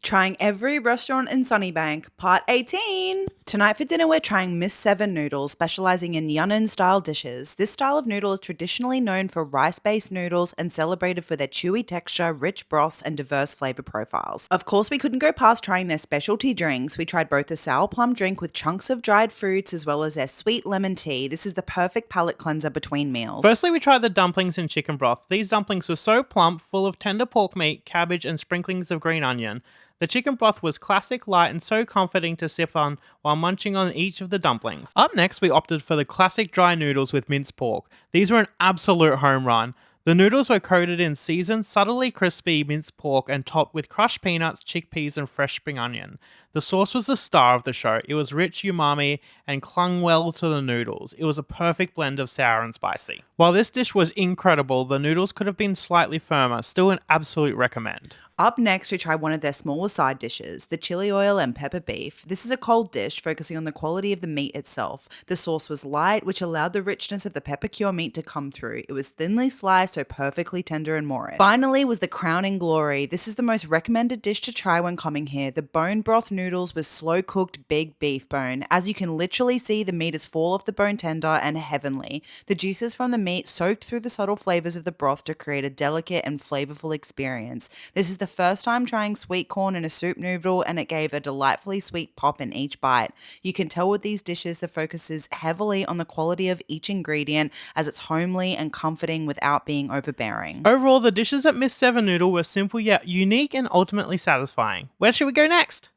Trying every restaurant in Sunnybank, part 18. Tonight for dinner, we're trying Miss Seven noodles, specializing in Yunnan style dishes. This style of noodle is traditionally known for rice based noodles and celebrated for their chewy texture, rich broths, and diverse flavor profiles. Of course, we couldn't go past trying their specialty drinks. We tried both the sour plum drink with chunks of dried fruits as well as their sweet lemon tea. This is the perfect palate cleanser between meals. Firstly, we tried the dumplings in chicken broth. These dumplings were so plump, full of tender pork meat, cabbage, and sprinklings of green onion. The chicken broth was classic, light, and so comforting to sip on while munching on each of the dumplings. Up next, we opted for the classic dry noodles with minced pork. These were an absolute home run. The noodles were coated in seasoned, subtly crispy minced pork and topped with crushed peanuts, chickpeas, and fresh spring onion. The sauce was the star of the show. It was rich umami and clung well to the noodles. It was a perfect blend of sour and spicy. While this dish was incredible, the noodles could have been slightly firmer. Still an absolute recommend. Up next, we tried one of their smaller side dishes, the chili oil and pepper beef. This is a cold dish focusing on the quality of the meat itself. The sauce was light, which allowed the richness of the pepper cure meat to come through. It was thinly sliced, so perfectly tender and moorish. Finally was the crowning glory. This is the most recommended dish to try when coming here. The bone broth noodles with slow cooked big beef bone. As you can literally see, the meat is fall off the bone tender and heavenly. The juices from the meat soaked through the subtle flavors of the broth to create a delicate and flavorful experience. This is the first time trying sweet corn in a soup noodle, and it gave a delightfully sweet pop in each bite. You can tell with these dishes the focus is heavily on the quality of each ingredient, as it's homely and comforting without being overbearing. Overall, the dishes at Miss Seven Noodle were simple yet unique and ultimately satisfying. Where should we go next?